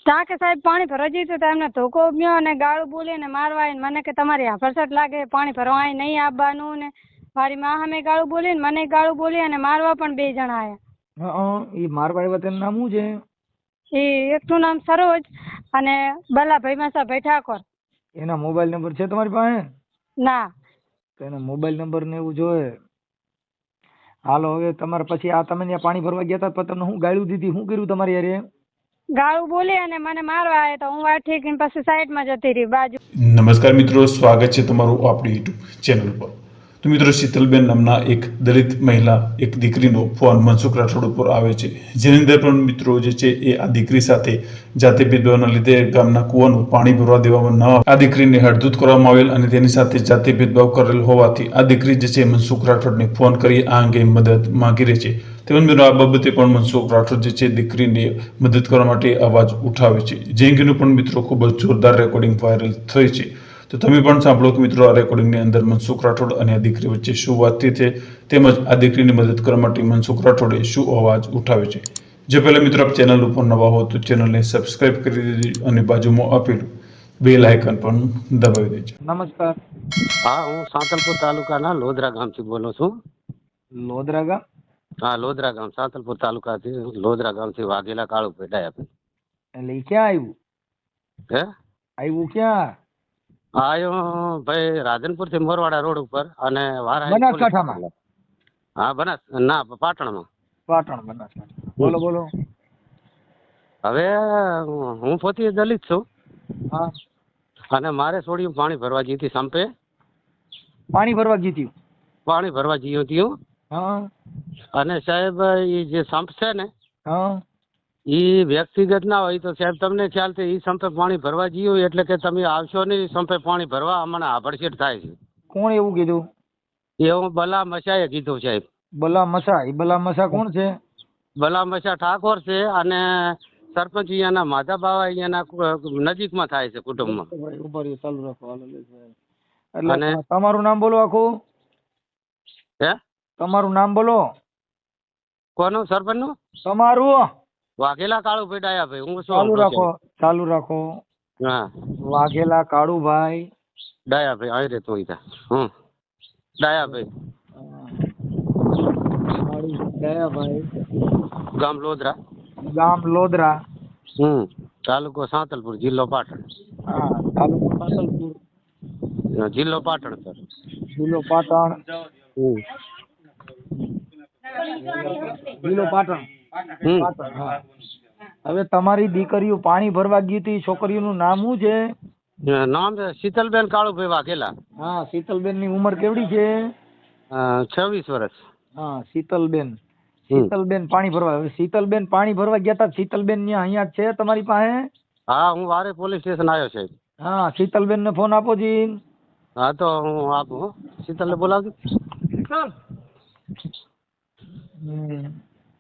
કે સાહેબ પાણી ભરવા જઈશું તો એમને ધોકો ઉગ્યો અને ગાળું બોલીને મારવા આવીને મને કે તમારી હાફરસટ લાગે પાણી ભરવા અહીં નહીં આવવાનું ને મારી માં સામે ગાળું બોલીને મને ગાળું બોલી અને મારવા પણ 2 જણા આવ્યા. એ મારવા આવ્યા તેનું નામ શું છે? એ એકનું નામ સરોજ અને બલાભાઈ માસાભાઈ ઠાકોર. એના મોબાઈલ નંબર છે તમારી પાસે? ના. તો એના મોબાઈલ નંબર ને એવું જોઈએ. હાલો હવે તમારે પછી આ તમે ત્યાં પાણી ભરવા ગયા હતા તો તમને હું ગાળું દીધી, શું કર્યું તમારી યારે? ગાળું બોલી અને મને મારવા આવ્યા તો હું વાત ઠીક પછી સાઈડમાં જતી રહી બાજુ. નમસ્કાર મિત્રો, સ્વાગત છે તમારું આપણી યુટ્યુબ ચેનલ પર. તો મિત્રો, શીતલબેન નામના એક દલિત મહિલા એક દીકરીનો ફોન મનસુખ રાઠોડ ઉપર આવે છે, જેની અંદર પણ મિત્રો જે છે એ આ દીકરી સાથે જાતે ભેદભાવના લીધે ગામના કૂવાનું પાણી ભરવા દેવામાં ન આવે આ દીકરીને હડધૂત કરવામાં આવેલ અને તેની સાથે જાતે ભેદભાવ કરેલ હોવાથી આ દીકરી જે છે મનસુખ રાઠોડને ફોન કરી આ અંગે મદદ માંગી રહી છે. તેમજ મિત્રો આ બાબતે પણ મનસુખ રાઠોડ જે છે દીકરીને મદદ કરવા માટે અવાજ ઉઠાવે છે, જે અંગેનું પણ મિત્રો ખૂબ જ જોરદાર રેકોર્ડિંગ વાયરલ થઈ છે. તો તમે પણ સાંભળો કે મિત્રો આ રેકોર્ડિંગની અંદર મનસુખ રાઠોડ અને આ દીકરી વચ્ચે શું વાતચીત છે, તેમજ આ દીકરીની મદદ કરવા માટે મનસુખ રાઠોડે શું અવાજ ઉઠાવે છે. જે પહેલા મિત્રો આપ ચેનલ ઉપર નવા હો તો ચેનલને સબસ્ક્રાઇબ કરી દેજો અને બાજુમાં આપેલું બેલ આઇકન પણ દબાવી દેજો. નમસ્કાર. હા, હું સાંતલપુર તાલુકાના લોધરા ગામથી બોલું છું. લોધરા ગામ? હા, લોધરા ગામ, સાંતલપુર તાલુકાથી લોધરા ગામથી વાઘેલા કાળુ પેટાયા. એટલે એ ક્યાં આવ્યું? હે આવ્યું ક્યાં? આયો ભાઈ રાધનપુર થી મોરવાડા રોડ ઉપર અને વારા બનાસકાંઠામાં? હા, ના પાટણમાં. પાટણ, બનાસકાંઠા. બોલો બોલો. હવે હું પોતે દલિત છું. હા. અને મારે છોડ્યું પાણી ભરવા જઈ હતી સંપે. પાણી ભરવા જીત્યું? પાણી ભરવા જઈ હતી. હા. અને સાહેબ એ જે સંપ છે ને, હા, એ વ્યક્તિગત ના હોય તો સાહેબ તમને ખ્યાલ છે એ સંપે પાણી ભરવા જઈએ એટલે કે તમે આવશો નહીં સંપે પાણી ભરવા, અમને આભડછેટ થાય છે. કોણ એવું કીધું? એવું બલા મસાએ કીધું સાહેબ. બલા મસા? એ બલા મસા કોણ છે? બલા મસા ઠાકોર છે અને સરપંચ અહીંયાના માધા બાવા અહીંયાના નજીકમાં થાય છે કુટુંબમાં. ચાલુ રાખો. એટલે તમારું નામ બોલો આખું. હે? તમારું નામ બોલો. કોનું? સરપંચ નું? તમારું? વાઘેલા કાળુ પેટાયા ભાઈ. હું ચાલુ શું? રાખો, ચાલુ રાખો. હા, વાઘેલા કાળુભાઈ ડાયાભાઈ આવી રે તું ડાયાભાઈ દયાભાઈ, ગામ લોધરા, ગામ લોધરા, તાલુકો સાંતલપુર, જિલ્લો પાટણ. હા, તાલુકો સાંતલપુર, જિલ્લો પાટણ સર. જિલ્લો પાટણ. જિલ્લો પાટણ. પાટણ, હા. હવે તમારી દીકરીઓ પાણી ભરવા ગઈ હતી, છોકરીઓનું નામ શું છે? નામ છે શીતલબેન કાળુભાઈ વાઘેલા. હા, શીતલબેન ની ઉંમર કેવડી છે? 26 વર્ષ. હા, શીતલબેન. શીતલબેન પાણી ભરવા. હવે શીતલબેન પાણી ભરવા ગયા હતા. શીતલબેન ને અહીંયા છે તમારી પાસે? હા, હું વારે પોલીસ સ્ટેશન આવ્યો છે. હા, શીતલબેન ને ફોન આપો જી. હા, તો હું આપું. શીતલ ને બોલાવજો.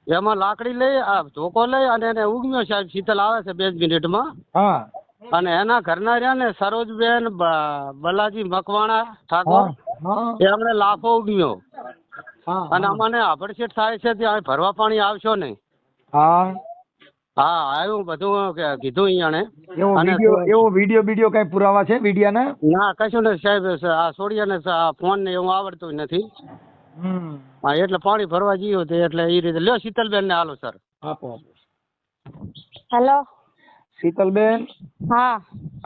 એમાં લાકડી લઈ ધોકો લઈ અને એને ઉગમ્યો સાહેબ. શીતલ આવે છે 2 મિનિટમાં. હા. અને એના ઘરના રહ્યા ને સરોજબેન બલાજી મકવાણા ઠાકોર, એમણે લાફો ઉગમ્યો અને અમને આભડછેટ થાય છે ત્યાં ભરવા પાણી આવશો નહીં. હા, હા, આવ્યું બધું કીધું અહીંયાને. એવો વિડીયો કઈ પુરાવા છે વિડીયાના? ના, કશું નહીં સાહેબ. આ છોડિયાને ફોન ને એવું આવડતું નથી. હા, એટલે પાણી ભરવા જઈએ એટલે એ રીતે લ્યો. શીતલબેન ને હાલો સર. આપો. હેલો શીતલબેન. હા.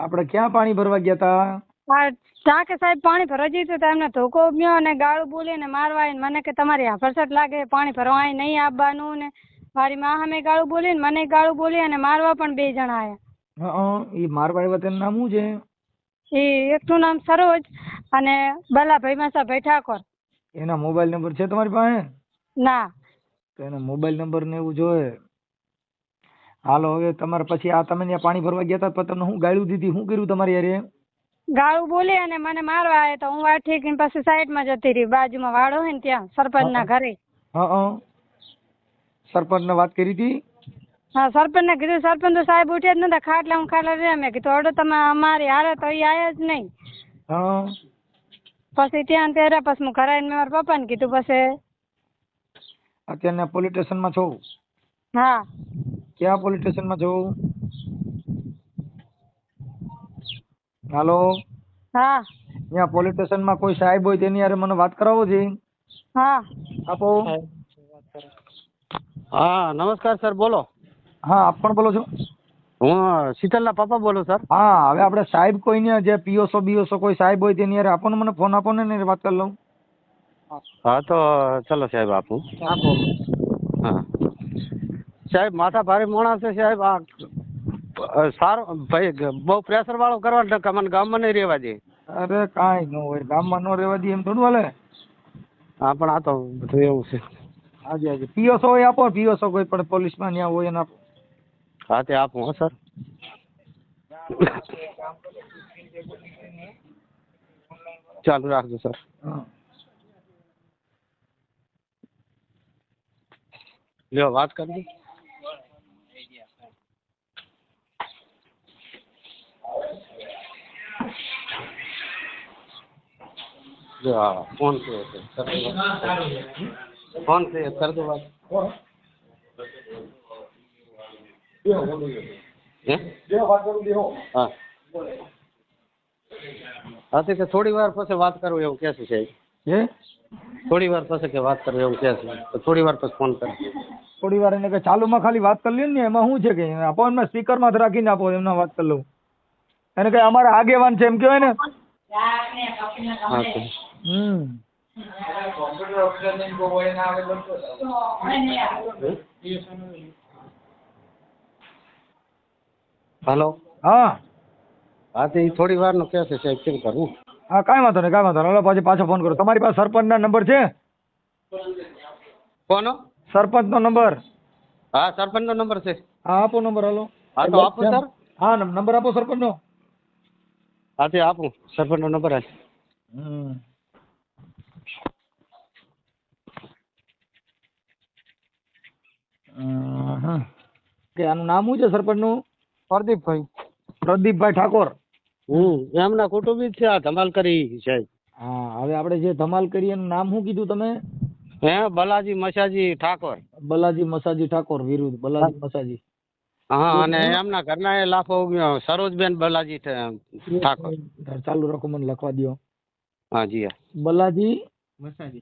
આપણે ક્યાં પાણી ભરવા ગયા હતા? કે સાહેબ પાણી ભરવા જઈશું તો એમને ધોકો ઉગ્યો અને ગાળું બોલીને મારવા આવીને મને કે તમારી હાફરસટ લાગે પાણી ભરવા અહીં નહીં આવવાનું ને મારી માં સામે ગાળું બોલીને મને ગાળું બોલી અને મારવા પણ 2 જણા આવ્યા. એ મારવા આવ્યા તેનું નામ શું છે? એ એકનું નામ સરોજ અને બલાભાઈ માસાભાઈ ઠાકોર. એના મોબાઈલ નંબર છે તમારી પાસે? ના. તો એના મોબાઈલ નંબર ને એવું જોઈએ. હાલો હવે તમારે પછી આ તમે ત્યાં પાણી ભરવા ગયા હતા તમને હું ગાળું દીધી, શું કર્યું તમારી યારે? ગાળું બોલી અને મને મારવા આવ્યા તો હું વાત ઠીક પછી સાઈડમાં જતી રહી બાજુમાં વાડો હોય ને ત્યાં સરપંચ ના ઘરે. સરપંચ ને વાત કરી હતી? હા, સરપંચ ને કીધું. સરપંચ તો સાહેબ ઉઠ્યા જ નતા. ખાટલા હું ખાટલા રહ્યા. મેં કીધું અડો તમે અમારી હારે તો એ આવ્યા જ નહીં. પછી ત્યાં ત્યારે પછી હું ઘરે આવીને મેં મારા પપ્પાને કીધું. પછી અત્યારે પોલીસ સ્ટેશનમાં છો? હા. ક્યાં પોલીસ સ્ટેશનમાં છો? હાલો, હા અહીંયા પોલીસ સ્ટેશનમાં કોઈ સાહેબ હોય તેની હારે મને વાત કરાવો છે. હા આપો. હા નમસ્કાર સર, બોલો. હા, આપ કોણ બોલો છો? હું શીતલના પપ્પા બોલું સર. હા, હવે આપણે સાહેબ કોઈને જે પીઓસો બીઓસો કોઈ સાહેબ હોય તેની હારે આપો ને, મને ફોન આપો ને એની વાત કરી લઉં. હા તો ચલો સાહેબ આપું. આપો. હા સાહેબ, માથા ભારે માણસ છે સાહેબ. આ સારો ભાઈ બહુ પ્રેશર વાળો કરવા મને ગામમાં નહીં રહેવા દે. અરે કાંઈ ન હોય, ગામમાં ન રહેવા દે એમ થોડું હાલે. હા પણ આ તો બધું એવું છે. હાજી હાજી, પીઓસો હોય આપો, પીઓસો કોઈ પણ પોલીસમાં ત્યાં હોય એને આપો. હા તે આપું હો સર. ચાલુ રાખજો સર. હા. લ્યો વાત કરજો. જો હા ફોન પે ફોન પે કર દો વાત. હા હા તે કે થોડી વાર પછી વાત કરું એવું કે છે સાહેબ. થોડી વાર પછી કે વાત કરું એવું કે છે, તો થોડી વાર પછી ફોન કરે. થોડી વાર એને કે ચાલુમાં ખાલી વાત કરી લ્યો ને, એમાં શું છે કે આપો એમને સ્પીકરમાં જ રાખીને આપો, એમના વાત કરી લઉં. એને કઈ અમારા આગેવાન છે એમ કહેવાય ને. હા સર. હલો. હા હા તે થોડી વાર નું કે છે સાહેબ, કેમ કરવું? હા કાંઈ વાંધો નહીં, કાંઈ વાંધો નહીં. હવે પછી પાછો ફોન કરો. તમારી પાસે સરપંચના નંબર છે? કોનો? સરપંચનો નંબર? હા સરપંચનો નંબર છે. હા આપો નંબર. હાલો. હા તો આપો સર. હા નંબર આપો સરપંચનો. હા તે આપું સરપંચનો નંબર. કે આનું નામ શું છે સરપંચનું? પ્રદીપભાઈ. પ્રદીપભાઈ ઠાકોર. એમના કુટુંબી જ છે આ ધમાલ કરી સાહેબ. હા, હવે આપણે જે ધમાલ કરી એનું નામ શું કીધું તમે? હે બલાજી મસાજી ઠાકોર. બલાજી મસાજી ઠાકોર વિરુદ્ધ બલાજી મસાજી. હા અને એમના ઘરના એ લાફો ઉગ્યો સરોજબેન બલાજી ઠાકોર. ચાલુ રાખો, મને લખવા દો. હા જી હા. બલાજી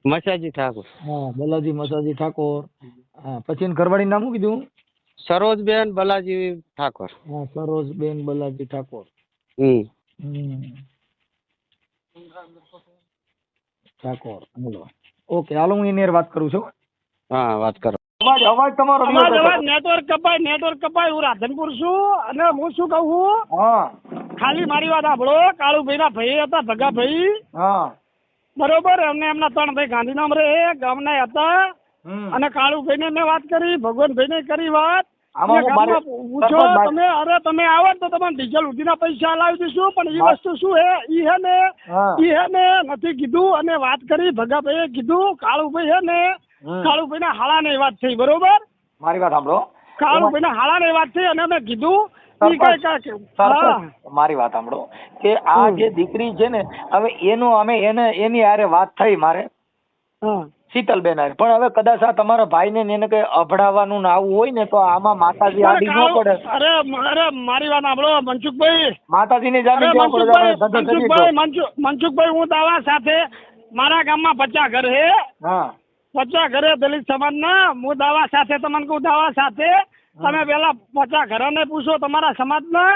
મસાજી ઠાકોર. હા, બલાજી મસાજી ઠાકોર. હા, પછી એની ઘરવાળીનું નામ શું કીધું? સરોજબેન બલાજી ઠાકોર. હા, સરોજબેન બલાજી ઠાકોર. ઠાકોર, બોલો. ઓકે, હાલો હું એની હારે વાત કરું છું. હા વાત કરો. અવાજ તમારો નેટવર્ક કપાય. હું રાધનપુર છું અને હું શું કહું છું, હા ખાલી મારી વાત સાંભળો. કાળુભાઈ ના ભાઈ હતા ભગાભાઈ, હા બરોબર. એમને એમના 3 ભાઈ ગાંધીધામ રહે ગામના હતા. અને કાળુભાઈ ને મેં વાત કરી, ભગવાનભાઈ ને કરી વાત. પૂછો તમે, અરે તમે આવો તો તમને ડીઝલ ઉધીના પૈસા લાવી દઈશું. પણ એ વસ્તુ શું હે ને નથી કીધું. અને વાત કરી ભગાભાઈએ કીધું કાળુભાઈ હે ને, કાળુભાઈ ના હાળા ની વાત થઈ, બરોબર. મારી વાત સાંભળો. કાળુભાઈ ના હાળા ની વાત થઈ અને મેં કીધું મારી વાત સાંભળો કે આ જે દીકરી છે ને, હવે એનું અમે એની હારે વાત થઈ મારે શીતલબેન હારે. પણ હવે કદાચ આ તમારા ભાઈ ને એને કઈ અભડાવવાનું આવું હોય ને, તો આમાં માતાજી આડી ન પડે. અરે મારી વાત સાંભળો મનસુખભાઈ. માતાજી ની જામીન મનસુખભાઈ, હું દાવા સાથે મારા ગામમાં 50 ઘર હે. હા 50 ઘરે દલિત સમાજ ના. હું દાવા સાથે તમને કહું, દાવા સાથે તમે પેલા 50 ઘરોને પૂછો તમારા સમાજ ના,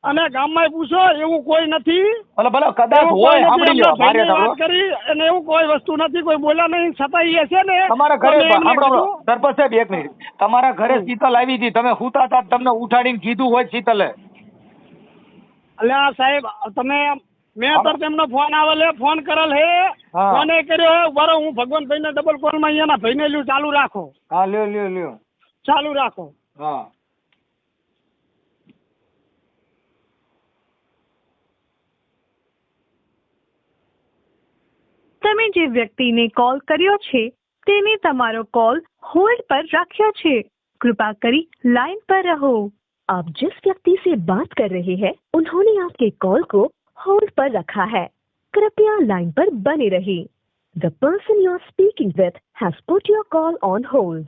અને ગામમાં પૂછો. એવું કોઈ નથી. ભલે કદાચ હોય, સાંભળી લો મારી વાત કરી અને એવું કોઈ વસ્તુ નથી. કોઈ બોલ્યા નહીં, છતાં એ છે ને તમારા ઘરે સાંભળો સરપંચ સાહેબ, 1 મિનિટ. તમારા ઘરે શીતલ આવી હતી, તમે હુતા હતા, તમને ઉઠાડીને કીધું હોય શીતલે? અલ્યા સાહેબ તમે, મેં તો તેમનો ફોન આવેલો, ફોન કરેલ હે, ફોને કર્યો. બરો હું ભગવાનભાઈ ને ડબલ કોલ માં અહીંયાના ભાઈ ને લ્યો. ચાલુ રાખો. હા લ્યો ચાલુ રાખો. હા તમે જે વ્યક્તિને કોલ કર્યો છે તેને તમારો કોલ होल्ड पर रखा છે. कृपा करी लाइन पर रहो. आप जिस व्यक्ति से बात कर रहे हैं उन्होंने आपके कॉल को होल्ड पर रखा है. कृपया लाइन पर बने रहिए. The person you are speaking with has put your call on hold.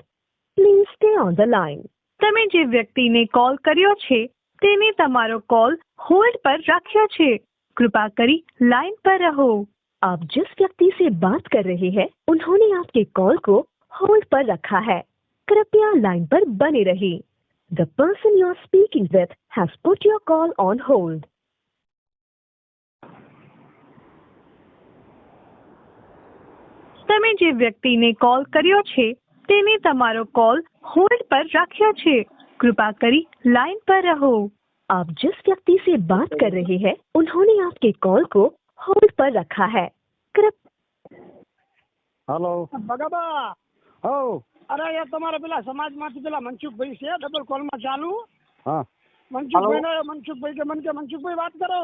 Please stay on the line. તમે જે વ્યક્તિને કોલ કર્યો છે તેને તમારો કોલ હોલ્ડ પર રાખ્યો છે. कृपा करी लाइन पर रहो। आप जिस व्यक्ति से बात कर रहे हैं उन्होंने आपके कॉल को होल्ड पर रखा है। कृपया लाइन पर बने रहिए। The person you are speaking with has put your call on hold. તમે જે વ્યક્તિને કોલ કર્યો છે તેને તમારો કોલ હોલ્ડ પર રાખ્યો છે। कृपा करी लाइन पर रहो। आप जिस व्यक्ति से बात कर रहे हैं उन्होंने आपके कॉल को होल्ड पर रखा है। હેલો ભગાબા હો અરે યાર તમારા પેલા સમાજમાંથી પેલા મનસુખભાઈ છે ડબલ કોલમાં ચાલુ હા મનસુખભાઈ કે મનસુખભાઈ વાત કરો।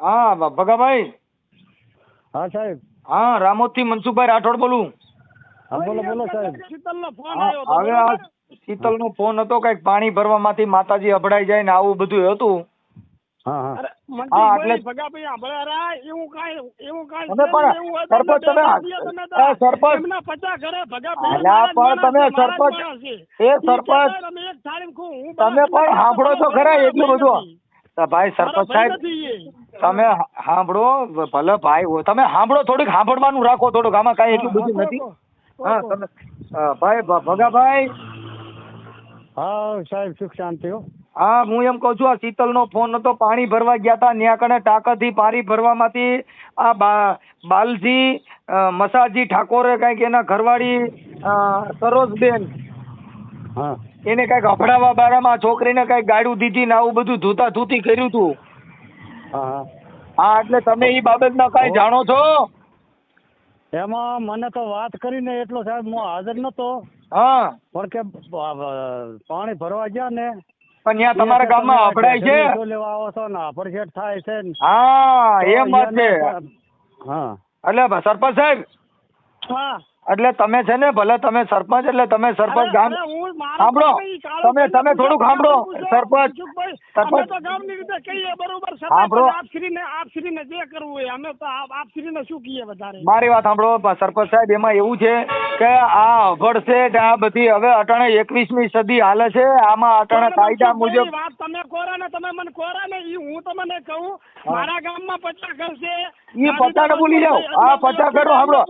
હા ભગાભાઈ, હા સાહેબ, હા રામોદથી મનસુખભાઈ રાઠોડ બોલું। હા બોલો બોલો સાહેબ। શીતલનો ફોન હા, આવ્યો હતો હવે આ શીતલનો ફોન હતો, કઈક પાણી ભરવામાંથી માતાજી અભડાઈ જાય ને આવું બધું હતું। હા હા અરે હા, એટલે- મનસુખભાઈ ભગાભાઈ આપણે અરે એવું કાંઈ તમે પણ સરપંચ તમે સરપંચ એમના 50 ઘરે ભગાભાઈ અલા, પણ તમે સરપંચ એ સરપંચ તમે પણ સાંભળો તો ખરા એટલું બધું। તો ભાઈ સરપંચ સાહેબ તમે સાંભળો, ભલે ભાઈ હોય તમે સાંભળો, થોડુંક સાંભળવાનું રાખો થોડુંક, આમાં કાંઈ એટલું બધું નથી। હા તમે ભાઈ ભગાભાઈ, હા સાહેબ સુખ શાંતિ હો। હા હું એમ કહું છું, આ શીતલનો ફોન હતો, પાણી ભરવા ગયા હતા ત્યાં કણે ટાંકાથી પાણી ભરવામાંથી આ બાલજી મસાજી ઠાકોરે કઈક એના ઘરવાળી સરોજબેન હા એને કઈક અફડાવા બારામાં છોકરીને કઈક ગાડું દીધી ને આવું બધું ધૂતા ધૂતી કર્યું હતું। હા હા હા એટલે તમે એ બાબતમાં કઈ જાણો છો? એમાં મને તો વાત કરીને એટલો સાહેબ હું હાજર નતો, હા પણ કે પાણી ભરવા ગયા ને પણ ત્યાં તમારા ગામમાં અફડાય છે? શું લેવા આવો છો ને અપરસેટ થાય છે ને? હા એમ વાત છે। હા એટલે સરપંચ સાહેબ, હા એટલે તમે છે ને, ભલે તમે સરપંચ, એટલે તમે સરપંચ ગામ સાંભળો, તમે થોડુંક સાંભળો સરપંચ તો ગામની રીતે કહીએ બરોબર, સાંભળો, આપશ્રીને જે કરવું હોય અમે તો આપશ્રીને શું કહીએ વધારે। મારી વાત સાંભળો સરપંચ સાહેબ, એમાં એવું છે કે આ અભડ છે, આ બધી હવે અટાણે 21મી સદી હાલે છે, આમાં અટાણે કાયદા મુજબ વાત તમે કોરા ને તમે મને કોરા ને હું તમને કહું, મારા ગામમાં 50 ઘર છે, ઈ 50 બોલી જાવ, આ 50 ઘરો સાંભળો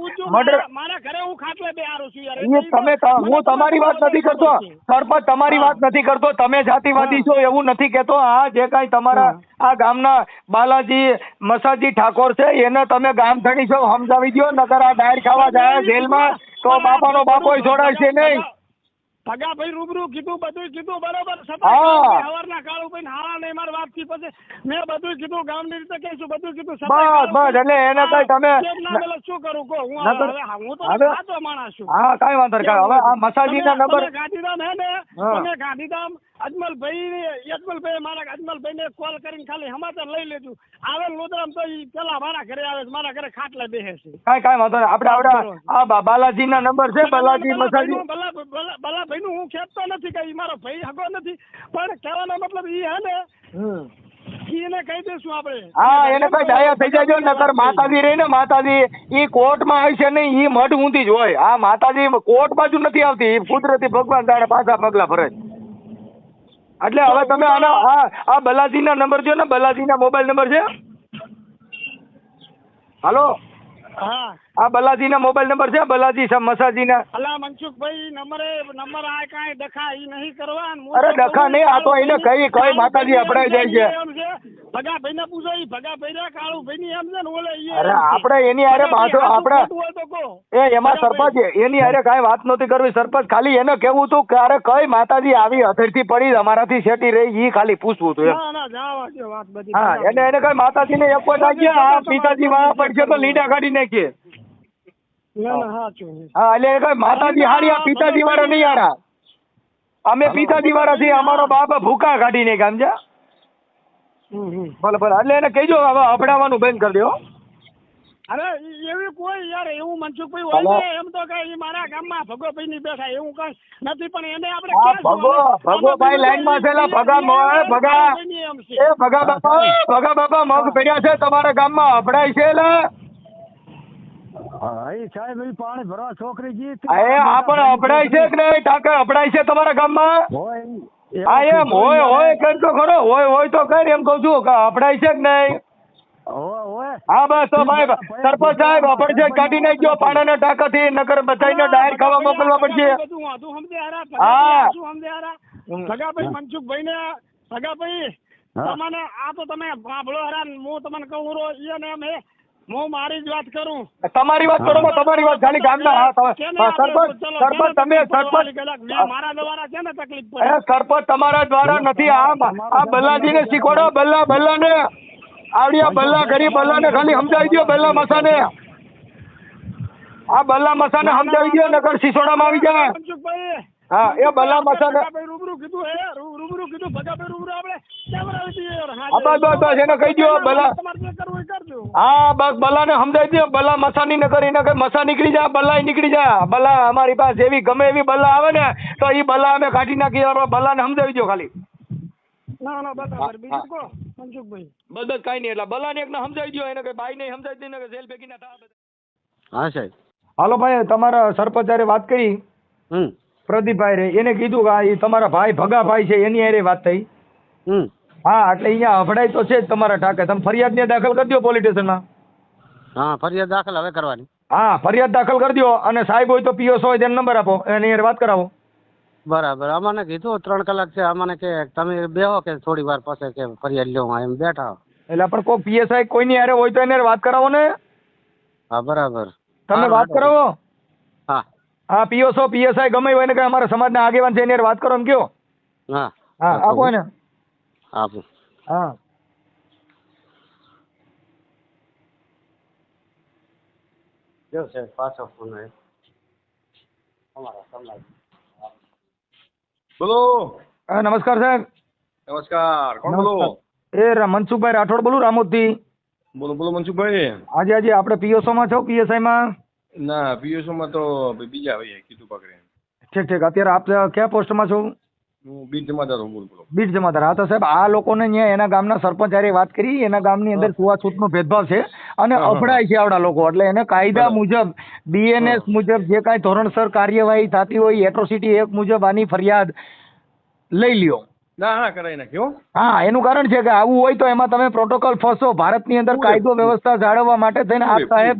મારા ઘરે હું ખાટલે બેહારું છું યાર। તમે હું તમારી વાત નથી કરતો સરપંચ, તમારી વાત નથી કરતો, તમે જાતિવાદી છો એવું નથી કેતો। આ જે કાંઈ તમારા આ ગામના બાલાજી મસાજી ઠાકોર છે એને તમે ગામ ધણી છો, સમજાવી દો, નકર આ ડાયર ખાવા જાય જેલમાં તો બાપાનો બાપો છોડાય છે નહીં। ભગાભાઈ રૂબરૂ કીધું, બધું કીધું બરોબર, હા સવારના કાળું ભાઈ હારા નહીં મારી વાત થી પછી મેં બધું કીધું, ગામની રીતે કહીશું બધું કીધું। બસ એટલે એને કઈ તમે શું કરું કહો, હું તો સાચો માણસ છું। હા કાંઈ વાંધો નહીં। હવે આ મસાજીના નંબર ગાંધીધામ હે ને, તમે ગાંધીધામ અજમલભાઈ મારા અજમલભાઈ ને કોલ કરીને ખાલી સમાચાર લઈ લેજો, આવે લોદરામ તો ઈ પેલા મારા ઘરે આવે, મારા ઘરે ખાટલે બેસે છે। કાંઈ વાંધો નહીં, આપણે આ બાલાજીના નંબર છે, બાલાજી મસાજી ભાઈ નું હું ખેંચતો નથી કે મારો ભાઈ હગો નથી, પણ કહેવાનો મતલબ ઈ હે ને એને કહી દઈશું આપણે। હા એને કઈ ડાયા થઈ જાય, નકર માતાજી રહી ને, માતાજી ઈ કોર્ટમાં આવી છે નહીં, ઈ મઢ ઊંધી જ હોય। આ માતાજી કોર્ટ બાજુ નથી આવતી, ઈ કુદરતી ભગવાન જાણે પાછા પગલા ભરે। એટલે હવે તમે આના આ બલાજીના નંબર જો ને, બલાજીના મોબાઈલ નંબર છે, હાલો હા આ બલાજીના મોબાઈલ નંબર છે, બલાજી મસાજીના। અલા મનસુખભાઈ નંબર આ કાંઈ ડખા ઈ નહીં કરવા। અરે ડખા નહીં, આ તો એને કઈ માતાજી અપડાઈ જાય છે। ભગાભાઈ ને પૂછો, ઈ ભગાભાઈ ને કાળુભાઈ ની એમ છે ને ઓલે અરે આપણે એની હારે બાંધો, આપણે એમાં સરપંચ એની હારે કાંઈ વાત નહોતી કરવી સરપંચ, ખાલી એને કેવું હતું કે અરે કઈ માતાજી આવી હથેરથી પડી અમારાથી શેટી રહી, ઈ ખાલી પૂછવું હતું એમ। હા એને કઈ માતાજી ને એક વાત ગયા, આ પિતાજી વાળા પડશે તો લીડા કાઢી નાખીએ। હા એટલે કઈ માતાજી હારી, આ પિતાજી વાળા નહીં હારા, અમે પિતાજી વાળા છીએ, અમારો બાપ ભૂકા કાઢી ને કામ છે। ભલે એટલે એને કહેજો હવે અપડાવવાનું બંધ કરી દો। અરે એવી કોઈ યાર એવું મનસુખભાઈ હોય ને, એમ તો કઈ મારા ગામમાં ભગોભાઈ ની બેઠા એવું કઈ નથી, પણ એને આપણે ભગોભાઈ લાઈન માં છે, ભગા બાપા મગ પડ્યા છે તમારા ગામમાં, અપડાય છે સાહેબ પાણી ભરવા છોકરી જી આ પણ અપડાય છે કે નહીં, ટાંકા અપડાય છે તમારા ગામમાં? હા એમ હોય કર તો ખરો, હોય તો કર, એમ કઉ છું કે અપડાય છે કે નહીં? હા બસ તો ભાઈ સરપંચ સાહેબ અપડછેટ કાઢી નાખજો પાણાના ટાંકાથી નકર બધાને ડાયર ખાવા મોકલવા પડશે. હા સગાભાઈ મનસુખભાઈ ને સગાભાઈ તમને આ તો તમે સાંભળો હેરાન હું તમને કહું રો ઈ ને હું મારી જ વાત કરું. તમારી વાત કરો તમારી વાત ખાલી ગામના સરપંચ તમે સરપંચ મારા દ્વારા છે ને તકલીફ પડે. સરપંચ તમારા દ્વારા નથી. આ બલ્લાજીને શીખવાડો. બલ્લાને આવડિયા બલ્લા ગરીબ બલ્લાને ખાલી સમજાવી દો. બલ્લા મસાને આ બલ્લા મસાને સમજાવી દો નકર સિસોડામાં આવી જાય. મનસુખભાઈ હા એ બલ્લા મસાને રૂબરૂ કીધું હે રૂબરૂ કીધું ભગાભાઈ રૂબરૂ આપણે કેમેરા બસ એને કહી દો બલ્લા. તમારે જે કરવું એ કરજો. હા બસ બલ્લાને સમજાવી દો. બલ્લા મસાની ન કરી નકર મસા નીકળી જાય બલ્લા નીકળી જાય. બલ્લા અમારી પાસે એવી ગમે એવી બલ્લા આવે ને તો એ બલ્લા અમે કાઢી નાખીએ. બલ્લાને સમજાવી દો ખાલી. ના બરાબર. બીજું કહો મનસુખભાઈ. બસ કઈ નહીં એટલે બલ્લાને એકને સમજાવી દો. એને કઈ બાઈ નહીં સમજાવી દે ને જેલ ભેગી ના થાય. હા સાહેબ. હાલો ભાઈ તમારા સરપંચ હારે વાત કરી પ્રદીપભાઈ રે એને કીધું કે એ તમારા ભાઈ ભગાભાઈ છે એની હારે વાત થઈ. હા એટલે અહીંયા અભડાઈ તો છે જ તમારા ટાંકે. તમે ફરિયાદ ને દાખલ કરી દો પોલીસ સ્ટેશનમાં. હા ફરિયાદ દાખલ હવે કરવાની. હા ફરિયાદ દાખલ કરી દો અને સાહેબ હોય તો પીઓસ હોય તેને નંબર આપો એની હારે વાત કરાવો. બરાબર. અમને કીધું 3 કલાક છે. અમને કે તમે બેહો કે થોડી વાર પછી કે ફરિયાદ લેવા એમ બેઠા. એટલે પણ કોઈ પીએસઆઈ કોઈની હારે હોય તો એને હારે વાત કરાવો ને. હા બરાબર. તમે વાત કરાવો. હા હા પીઓસો પીએસઆઈ ગમે હોય ને કે અમારા સમાજના આગેવાન છે એની હારે વાત કરો એમ કયો. હા હા આપો ને. આપું. હા જો છે પાછો ફોન આવ્યો. અમારા સમાજ. બોલો. નમસ્કાર સાહેબ. નમસ્કાર. કોણ બોલો? એ મનસુખભાઈ રાઠોડ બોલું રામોદથી. બોલો બોલો મનસુખભાઈ. આજે આપણે પીઓસો માં છો પીએસઆઈ માં? ના પીએસઓ માં તો બીજા ભાઈ કીધું પકડે. ઠીક અત્યારે આપ કયા પોસ્ટમાં છો? હું બીટ જમાદાર હું. બોલો. બીટ જમાદાર. હા તો સાહેબ આ લોકોને ત્યાં એના ગામના સરપંચ હારે વાત કરી. એના ગામની અંદર છૂઆછૂતનો ભેદભાવ છે અને અફડાય છે આવડા લોકો. એટલે એને કાયદા મુજબ બીએનએસ મુજબ જે કાંઈ ધોરણસર કાર્યવાહી થતી હોય એટ્રોસિટી એક્ટ મુજબ આની ફરિયાદ લઈ લ્યો. ના કરાઈ નાખ્યો. હા એનું કારણ છે કે આવું હોય તો એમાં તમે પ્રોટોકોલ ફસો. ભારતની અંદર કાયદો વ્યવસ્થા જાળવવા માટે થઈને આપ સાહેબ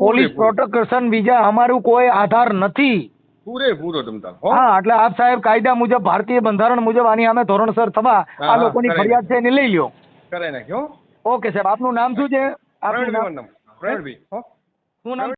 પોલીસ પ્રોટેક્શન બીજા અમારું કોઈ આધાર નથી. પૂરેપૂરો તમતા. હા એટલે આપ સાહેબ કાયદા મુજબ ભારતીય બંધારણ મુજબ આની અમે ધોરણસર થવા આ લોકોની ફરિયાદ છે એને લઈ લ્યો. કરાઈ નાખ્યો. ઓકે સાહેબ આપનું નામ શું છે? પ્રવીણભાઈ. શું નામ?